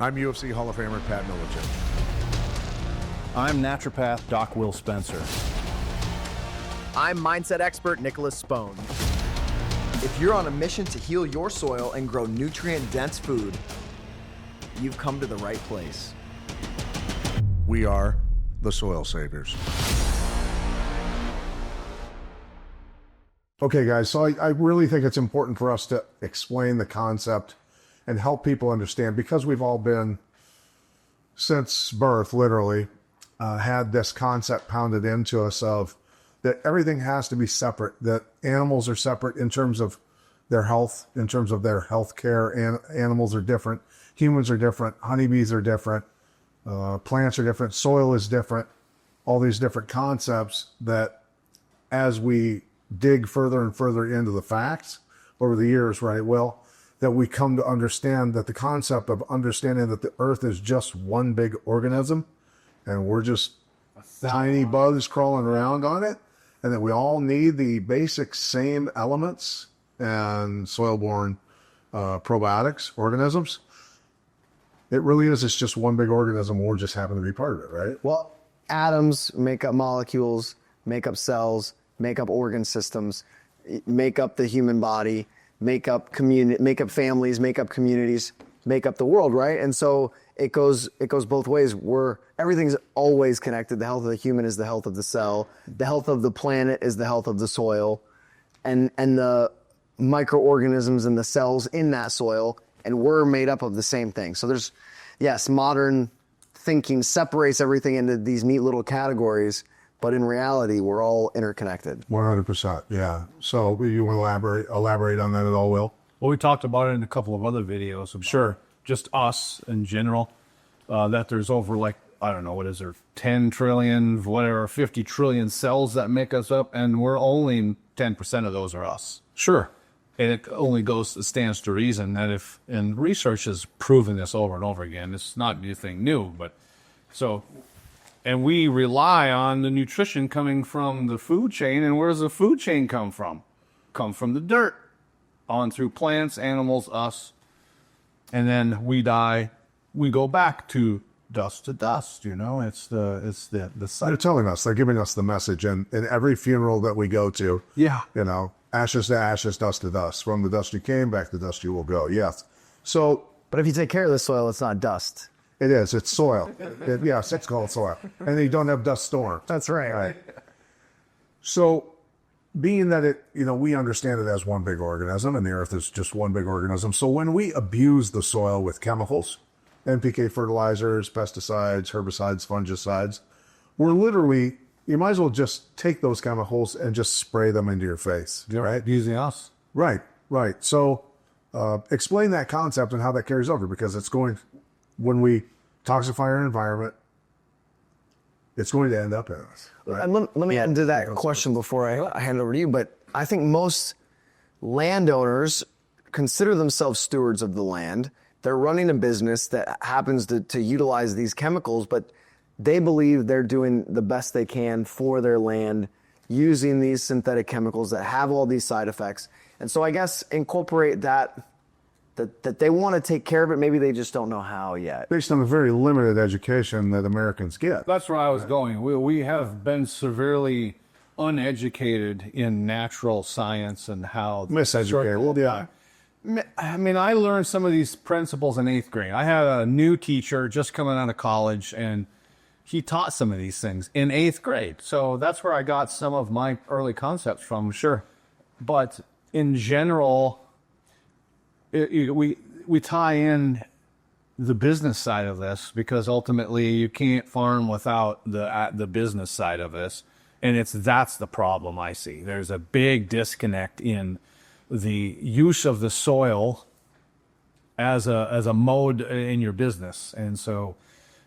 I'm UFC Hall of Famer Pat Miletich. I'm naturopath Doc Will Spencer. I'm mindset expert Nicholas Spohn. If you're on a mission to heal your soil and grow nutrient-dense food, you've come to the right place. We are the Soil Saviors. Okay, guys, so I really think it's important for us to explain the concept and help people understand, because we've all been, since birth, literally, had this concept pounded into us of that everything has to be separate, that animals are separate in terms of their health, in terms of their health care, and animals are different, humans are different, honeybees are different, plants are different, soil is different, all these different concepts that as we dig further and further into the facts over the years, right, Will, that we come to understand that the concept of understanding that the earth is just one big organism and we're just tiny bugs crawling around on it, and that we all need the basic same elements and soil-borne probiotics, organisms. It really is. It's just one big organism. We're just happen to be part of it, right? Well, atoms make up molecules, make up cells, make up organ systems, make up the human body, make up families, make up communities, make up the world, right? And so it goes both ways. Everything's always connected. The health of the human is the health of the cell. The health of the planet is the health of the soil, and the microorganisms and the cells in that soil, and we're made up of the same thing. So there's, yes, modern thinking separates everything into these neat little categories, but in reality, we're all interconnected. 100%, yeah. So you want to elaborate on that at all, Will? Well, we talked about it in a couple of other videos. Sure. Just us in general, that there's over, like, I don't know, what is there, 10 trillion, whatever, 50 trillion cells that make us up, and we're only 10% of those are us. Sure. And it only stands to reason that if, and research has proven this over and over again, it's not anything new, but so, and we rely on the nutrition coming from the food chain, and where does the food chain come from? Come from the dirt, on through plants, animals, us, and then we die, we go back to dust, you know, it's the They're telling us, they're giving us the message, and in every funeral that we go to, yeah, you know, ashes to ashes, dust to dust. From the dust you came, back to the dust you will go. Yes. So, But if you take care of the soil, it's not dust. it is. It's soil. Yes, it's called soil. And you don't have dust storms. That's right. Right. So, being that it, you know, we understand it as one big organism, and the earth is just one big organism. So when we abuse the soil with chemicals, NPK fertilizers, pesticides, herbicides, fungicides, we're literally, you might as well just take those chemicals and just spray them into your face, right? using us. Right. So explain that concept and how that carries over, because it's going, when we toxify our environment, it's going to end up in us. Right? And let me add to that question before I hand it over to you, but I think most landowners consider themselves stewards of the land. They're running a business that happens to utilize these chemicals, but they believe they're doing the best they can for their land using these synthetic chemicals that have all these side effects. And so I guess incorporate that they want to take care of it. Maybe they just don't know how yet. Based on the very limited education that Americans get. That's where I was going. We have been severely uneducated in natural science and how... Miseducated. Well, yeah. I mean, I learned some of these principles in 8th grade. I had a new teacher just coming out of college, and he taught some of these things in 8th grade. So that's where I got some of my early concepts from. Sure. But in general, we tie in the business side of this, because ultimately you can't farm without the business side of this. And that's the problem I see. There's a big disconnect in the use of the soil as a mode in your business. And so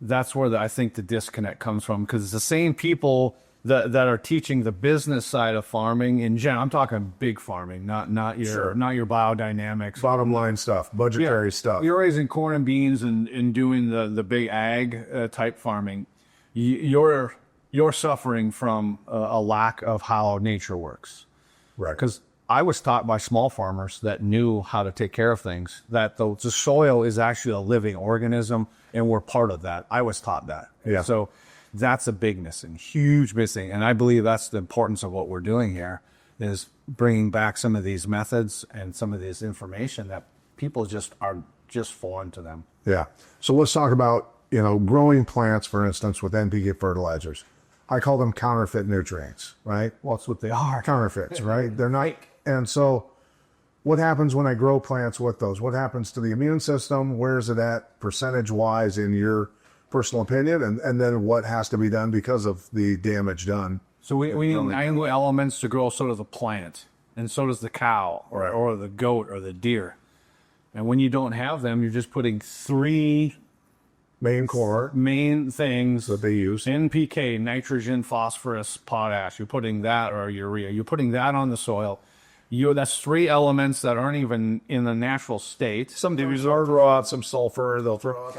that's where I think the disconnect comes from, because it's the same people that are teaching the business side of farming in general. I'm talking big farming, not your biodynamics. Bottom line stuff, budgetary stuff. You're raising corn and beans and doing the big ag type farming. You're suffering from a lack of how nature works. Right. Because I was taught by small farmers that knew how to take care of things, that the soil is actually a living organism, and we're part of that. I was taught that. Yeah. So that's a big missing, huge missing. And I believe that's the importance of what we're doing here, is bringing back some of these methods and some of this information that people are just foreign to them. Yeah. So let's talk about, growing plants, for instance, with NPK fertilizers. I call them counterfeit nutrients, right? Well, that's what they are. Counterfeits, right? They're not. And so what happens when I grow plants with those? What happens to the immune system? Where is it at percentage-wise in your personal opinion? And then what has to be done because of the damage done? So we need 9 elements to grow, so does the plant, and so does the cow or the goat or the deer. And when you don't have them, you're just putting 3 main things that they use. NPK, nitrogen, phosphorus, potash. You're putting that, or urea. You're putting that on the soil. That's 3 elements that aren't even in the natural state. Sometimes they'll throw out some sulfur. They'll throw out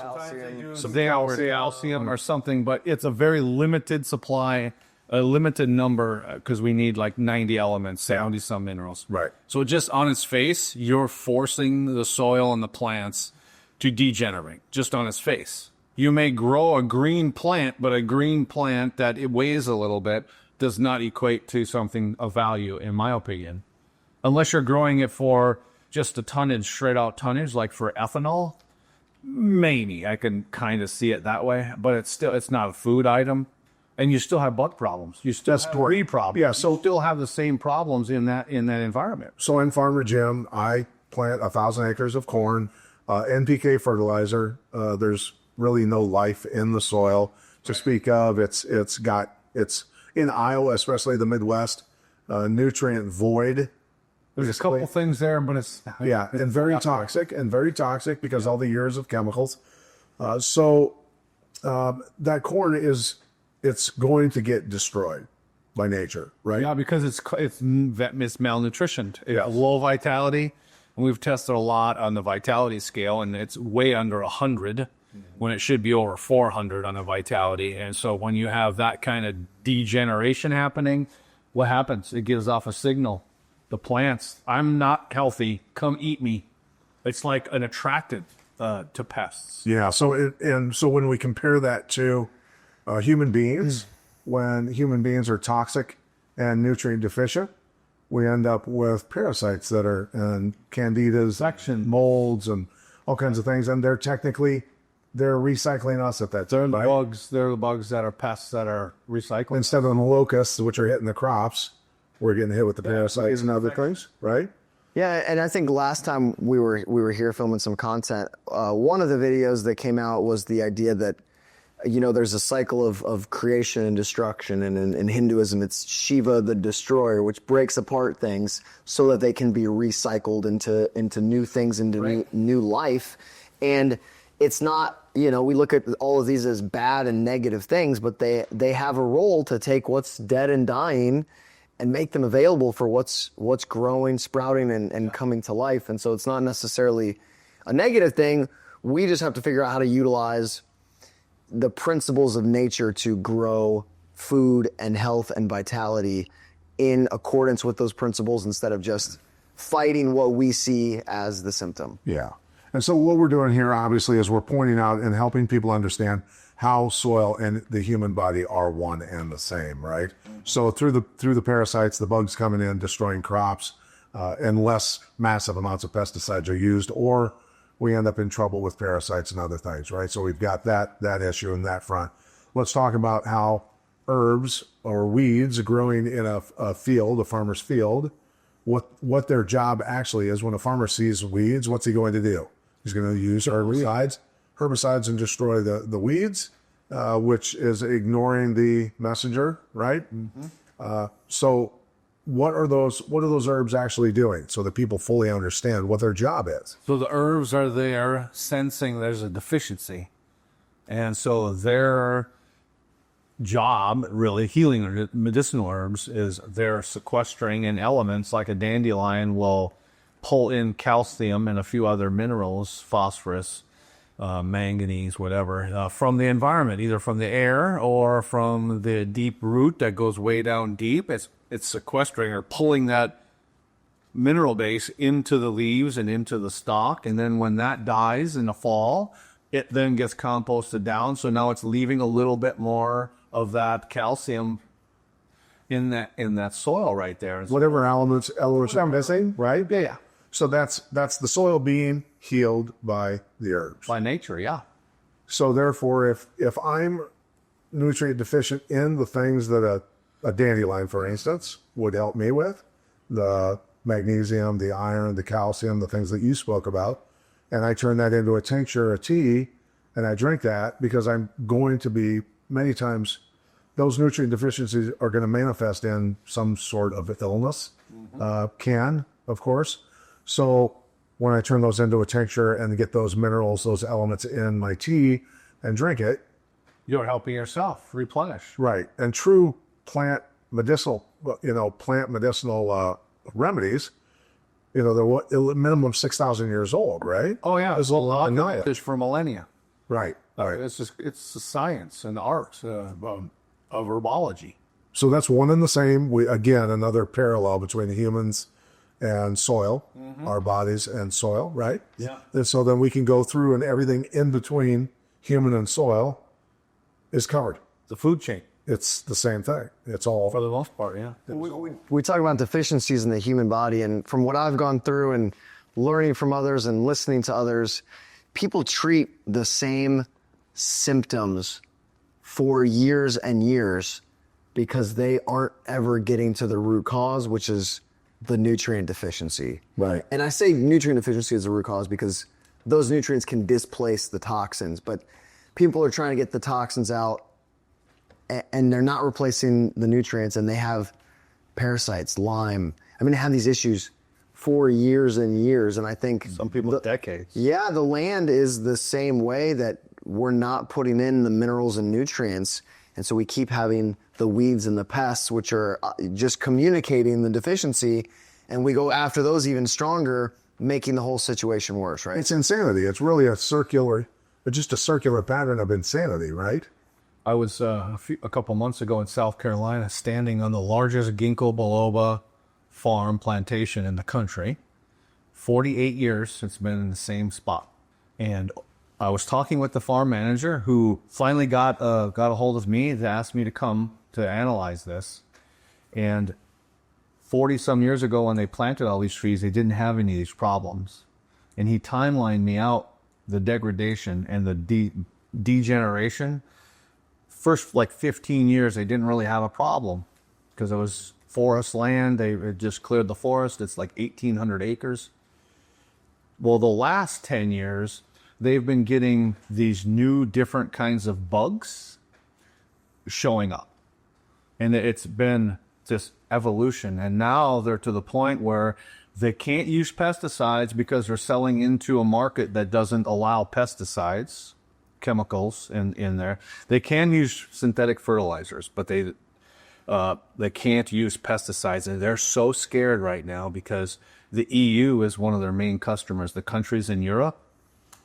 some calcium or something, but it's a very limited supply, a limited number, because we need like 90 elements, 70 some minerals. Right. So just on its face, you're forcing the soil and the plants to degenerate, just on its face. You may grow a green plant, but a green plant that it weighs a little bit does not equate to something of value, in my opinion. Unless you're growing it for just a tonnage, straight out tonnage, like for ethanol, maybe I can kind of see it that way, but it's not a food item. And you still have bug problems. You still have tree problems. Yeah, so you still have the same problems in that environment. So in Farmer Jim, I plant 1,000 acres of corn, NPK fertilizer. There's really no life in the soil to speak of. It's in Iowa, especially the Midwest, nutrient void. There's a couple things there, but it's and very toxic because all the years of chemicals. So that corn it's going to get destroyed by nature, right? Yeah, because it's malnutrition. It's low vitality, and we've tested a lot on the vitality scale, and it's way under 100 when it should be over 400 on the vitality. And so when you have that kind of degeneration happening, what happens? It gives off a signal. The plants, I'm not healthy, come eat me. It's like an attractant to pests. Yeah. So so when we compare that to human beings, when human beings are toxic and nutrient deficient, we end up with parasites that are candidas, molds, and all kinds of things. And they're recycling us at that time. They're the bugs that are pests that are recycling. Instead of the locusts, which are hitting the crops, we're getting hit with the parasites and other things, right? Yeah, and I think last time we were here filming some content, one of the videos that came out was the idea that, there's a cycle of creation and destruction, and in Hinduism it's Shiva the destroyer, which breaks apart things so that they can be recycled into new things, into new life. And it's not, we look at all of these as bad and negative things, but they have a role to take what's dead and dying and make them available for what's growing, sprouting, and coming to life. And so it's not necessarily a negative thing. We just have to figure out how to utilize the principles of nature to grow food and health and vitality in accordance with those principles, instead of just fighting what we see as the symptom. Yeah. And so what we're doing here, obviously, is we're pointing out and helping people understand how soil and the human body are one and the same, right? So through the parasites, the bugs coming in, destroying crops, unless massive amounts of pesticides are used, or we end up in trouble with parasites and other things, right? So we've got that issue in that front. Let's talk about how herbs or weeds growing in a field, a farmer's field, what their job actually is. When a farmer sees weeds, what's he going to do? He's going to use herbicides and destroy the weeds, which is ignoring the messenger, right? Mm-hmm. So what are those herbs actually doing, so that people fully understand what their job is? So the herbs are there sensing there's a deficiency. And so their job, really, healing medicinal herbs, is they're sequestering in elements like a dandelion will pull in calcium and a few other minerals, phosphorus, manganese, whatever, from the environment, either from the air or from the deep root that goes way down deep. It's sequestering or pulling that mineral base into the leaves and into the stalk. And then when that dies in the fall, it then gets composted down. So now it's leaving a little bit more of that calcium in that soil right there. Whatever elements are missing, right? Yeah. So that's the soil being healed by the herbs. By nature, yeah. So therefore, if I'm nutrient deficient in the things that a dandelion, for instance, would help me with, the magnesium, the iron, the calcium, the things that you spoke about, and I turn that into a tincture, a tea, and I drink that, because I'm going to be, many times, those nutrient deficiencies are going to manifest in some sort of illness, of course. So when I turn those into a tincture and get those minerals, those elements in my tea and drink it. You're helping yourself replenish. Right. And true plant medicinal remedies, they're a minimum 6,000 years old, right? Oh, yeah. There's a lot of knowledge. For millennia. Right. Right. It's the science and the art of herbology. So that's one and the same. Again, another parallel between the humans and soil, our bodies and soil, right? Yeah. And so then we can go through, and everything in between human and soil is covered. The food chain. It's the same thing. It's all, For the most part, yeah. We talk about deficiencies in the human body, and from what I've gone through and learning from others and listening to others, people treat the same symptoms for years and years because they aren't ever getting to the root cause, which is the nutrient deficiency. Right. And I say nutrient deficiency is the root cause because those nutrients can displace the toxins, but people are trying to get the toxins out and they're not replacing the nutrients, and they have parasites, Lyme. I mean, they have these issues for years and years, and I think Some people decades. yeah, the land is the same way, that we're not putting in the minerals and nutrients, and so we keep having the weeds and the pests, which are just communicating the deficiency, and we go after those even stronger, making the whole situation worse, right? it's insanity. It's really just a circular pattern of insanity, right? I was a couple months ago in South Carolina, standing on the largest ginkgo biloba farm plantation in the country. 48 years it's been in the same spot. And I was talking with the farm manager, who finally got a hold of me to ask me to come to analyze this. And 40 some years ago, when they planted all these trees, they didn't have any of these problems. And he timelined me out the degradation and the degeneration. First, 15 years, they didn't really have a problem because it was forest land. They had just cleared the forest. It's 1,800 acres. Well, the last 10 years, they've been getting these new different kinds of bugs showing up. And it's been this evolution. And now they're to the point where they can't use pesticides because they're selling into a market that doesn't allow pesticides, chemicals in there. They can use synthetic fertilizers, but they can't use pesticides. And they're so scared right now because the EU is one of their main customers, the countries in Europe.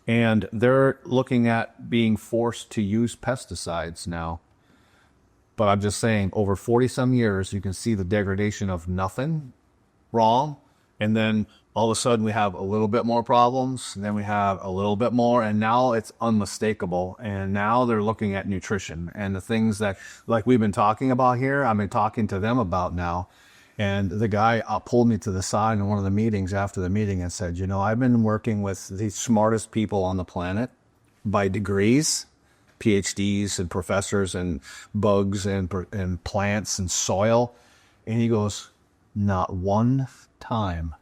And they're looking at being forced to use pesticides now. But I'm just saying, over 40 some years, you can see the degradation of nothing wrong. And then all of a sudden we have a little bit more problems. And then we have a little bit more. And now it's unmistakable. And now they're looking at nutrition and the things that, we've been talking about here, I've been talking to them about now. And the guy pulled me to the side in one of the meetings after the meeting and said, I've been working with the smartest people on the planet by degrees, PhDs and professors and bugs and plants and soil. And he goes, not one time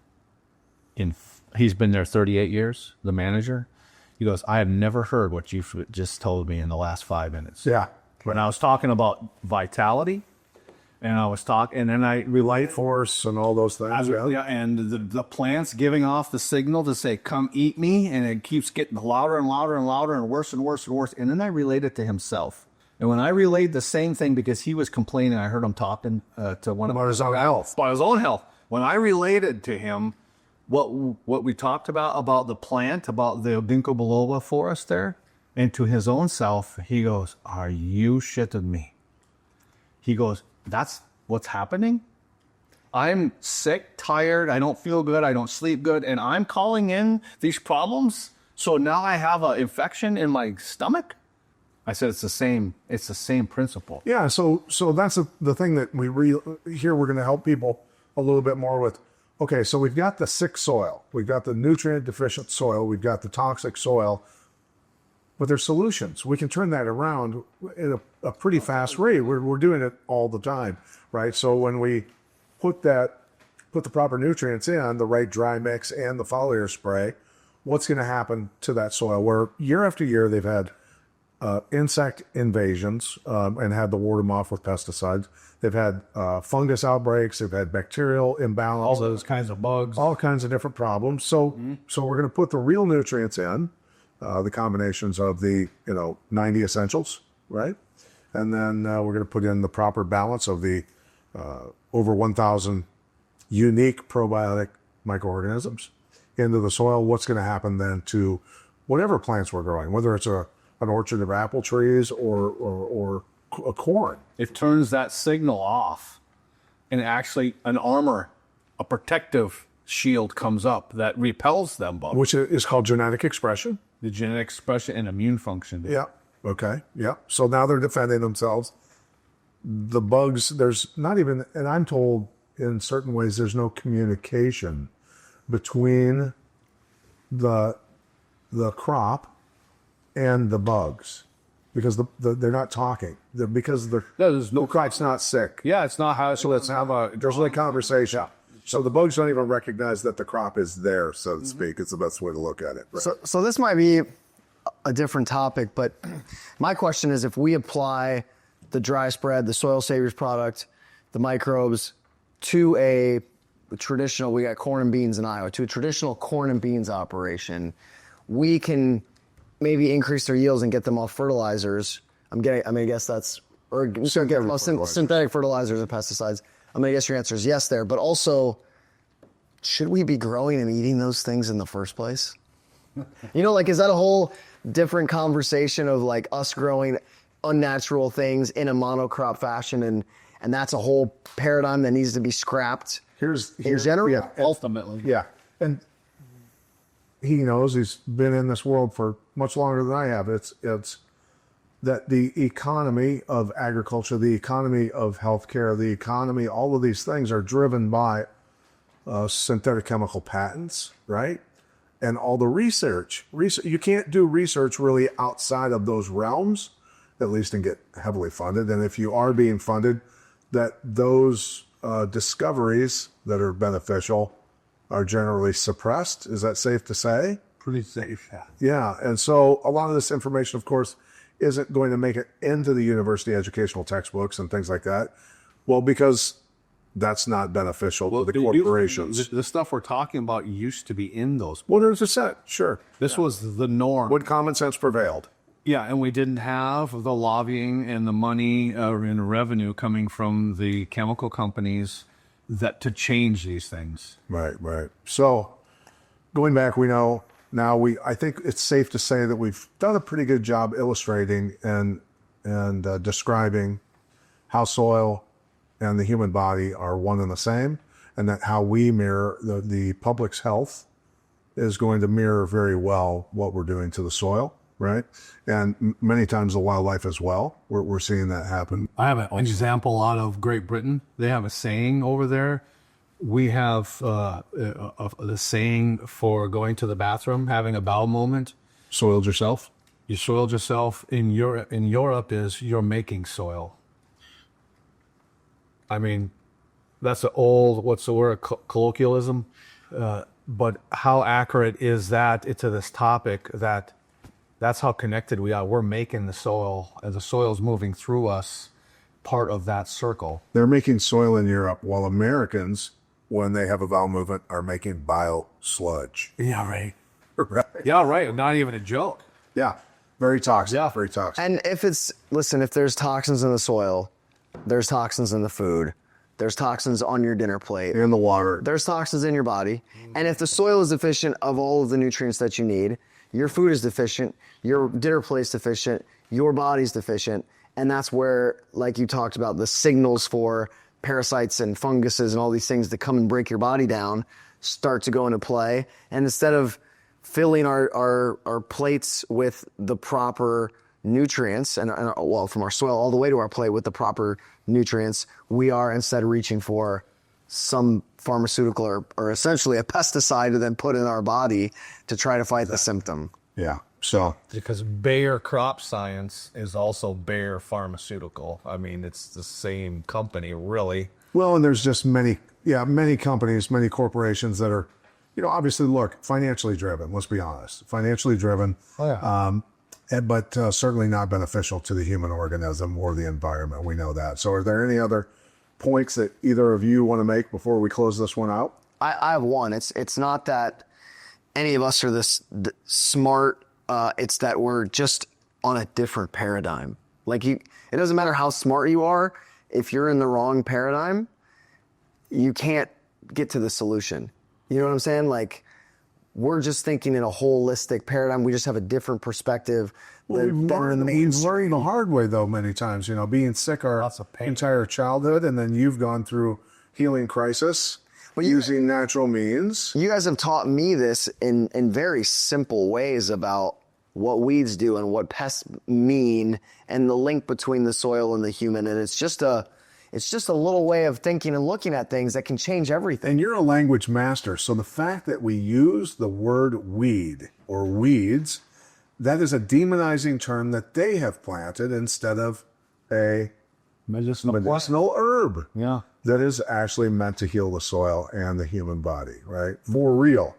he's been there 38 years, the manager. He goes, I have never heard what you've just told me in the last 5 minutes. Yeah. When I was talking about vitality, and then I relate Force and all those things. and the plants giving off the signal to say, come eat me. And it keeps getting louder and louder and louder and worse and worse and worse. And then I relate it to himself. And when I relayed the same thing, because he was complaining, I heard him talking to one of About his own health. About his own health. When I related to him what we talked about the plant, about the ginkgo biloba forest there, and to his own self, he goes, are you shitting me? He goes, that's what's happening? I'm sick, tired, I don't feel good, I don't sleep good, and I'm calling in these problems. So now I have an infection in my stomach. I said it's the same principle. Yeah, so that's the thing that here we're going to help people a little bit more with. Okay, so we've got the sick soil, we've got the nutrient deficient soil, we've got the toxic soil, but there's solutions. We can turn that around in a pretty fast rate. We're doing it all the time, right? So when we put the proper nutrients in, the right dry mix and the foliar spray, what's going to happen to that soil? Where year after year they've had insect invasions and had to ward them off with pesticides. They've had fungus outbreaks. They've had bacterial imbalance. All those kinds of bugs. All kinds of different problems. So we're going to put the real nutrients in, the combinations of the 90 essentials, right? And then we're going to put in the proper balance of the over 1,000 unique probiotic microorganisms into the soil. What's going to happen then to whatever plants we're growing, whether it's an orchard of apple trees or a corn. It turns that signal off, and actually an armor, a protective shield comes up that repels them bugs. Which is called genetic expression. The genetic expression and immune function. Yeah. Okay. Yeah. So now they're defending themselves. The bugs, there's not even, and I'm told in certain ways there's no communication between the crop and the bugs, because they're not talking. Because There's no the crop's not sick. Yeah, it's not how. So let's have a. There's no conversation. Yeah. So the bugs don't even recognize that the crop is there, so to speak. It's the best way to look at it. Right? So this might be a different topic, but my question is, if we apply the dry spread, the soil saviors product, the microbes to a traditional, we got corn and beans in Iowa, to a traditional corn and beans operation, we can maybe increase their yields and get them off fertilizers. I guess that's, or synthetic fertilizers and pesticides. I'm going to guess your answer is yes there, but also, should we be growing and eating those things in the first place? Is that a whole different conversation of like us growing unnatural things in a monocrop fashion, and that's a whole paradigm that needs to be scrapped in general? Yeah, ultimately. Yeah. And he knows, he's been in this world for much longer than I have. It's that the economy of agriculture, the economy of healthcare, the economy, all of these things are driven by synthetic chemical patents, right? And all the research. You can't do research really outside of those realms, at least, and get heavily funded. And if you are being funded, that those discoveries that are beneficial are generally suppressed. Is that safe to say? Pretty safe, yeah. Yeah, and so a lot of this information, of course, isn't going to make it into the university educational textbooks and things like that. Well, because that's not beneficial to the corporations. The stuff we're talking about used to be in those. 100%, sure. This was the norm. When common sense prevailed. Yeah, and we didn't have the lobbying and the money and revenue coming from the chemical companies to change these things. Right. So going back, we know now I think it's safe to say that we've done a pretty good job illustrating and describing how soil and the human body are one and the same, and that how we mirror the public's health is going to mirror very well what we're doing to the soil, right? And many times the wildlife as well. We're seeing that happen. I have an example out of Great Britain. They have a saying over there. We have the saying for going to the bathroom, having a bowel moment. Soiled yourself? You soiled yourself. In Europe is you're making soil. I mean, that's an old, what's the word, colloquialism? But how accurate is that to this topic, that's how connected we are. We're making the soil, as the soil's moving through us, part of that circle. They're making soil in Europe, while Americans, when they have a bowel movement, are making bio sludge. Yeah, right. Right. Yeah, right. Not even a joke. Yeah. Very toxic. Yeah. Very toxic. And if there's toxins in the soil, there's toxins in the food, there's toxins on your dinner plate, In the water. there's toxins in your body. And if the soil is deficient of all of the nutrients that you need, your food is deficient, your dinner plate's deficient, your body's deficient. And that's where, like you talked about, the signals for parasites and funguses and all these things that come and break your body down start to go into play. And instead of filling our plates with the proper nutrients and well, from our soil all the way to our plate with the proper nutrients, we are instead reaching for some pharmaceutical or essentially a pesticide to then put in our body to try to fight the symptom. Yeah. So Because Bayer Crop Science is also Bayer Pharmaceutical. I mean, it's the same company, really. well, and there's just many companies, many corporations that are, obviously, look, financially driven. Let's be honest, financially driven. Oh, yeah. But certainly not beneficial to the human organism or the environment. We know that. So, are there any other points that either of you want to make before we close this one out? I have one. It's not that any of us are smart. It's that we're just on a different paradigm. Like it doesn't matter how smart you are. If you're in the wrong paradigm, you can't get to the solution. You know what I'm saying? Like, we're just thinking in a holistic paradigm. We just have a different perspective. We've learned the hard way, though, many times, being sick our Lots of pain. entire childhood, and then you've gone through healing crisis using natural means. You guys have taught me this in very simple ways about what weeds do and what pests mean and the link between the soil and the human. And it's just a little way of thinking and looking at things that can change everything. And you're a language master, so the fact that we use the word weed or weeds, that is a demonizing term that they have planted instead of a medicinal herb. Yeah. That is actually meant to heal the soil and the human body, right? For real.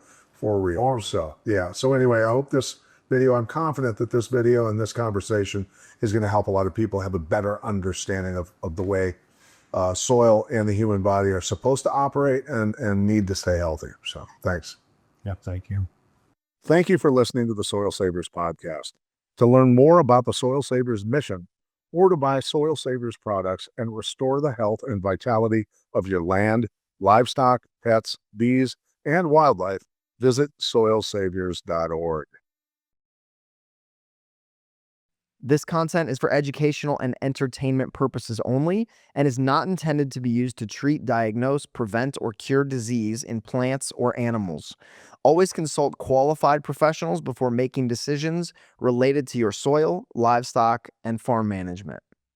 So, yeah. So anyway, I hope I'm confident that this video and this conversation is going to help a lot of people have a better understanding of the way soil and the human body are supposed to operate and need to stay healthy. So thanks. Yeah, thank you. Thank you for listening to the Soil Savers podcast. To learn more about the Soil Savers mission, or to buy Soil Savers products and restore the health and vitality of your land, livestock, pets, bees, and wildlife, visit soilsaviors.org. This content is for educational and entertainment purposes only and is not intended to be used to treat, diagnose, prevent, or cure disease in plants or animals. Always consult qualified professionals before making decisions related to your soil, livestock, and farm management.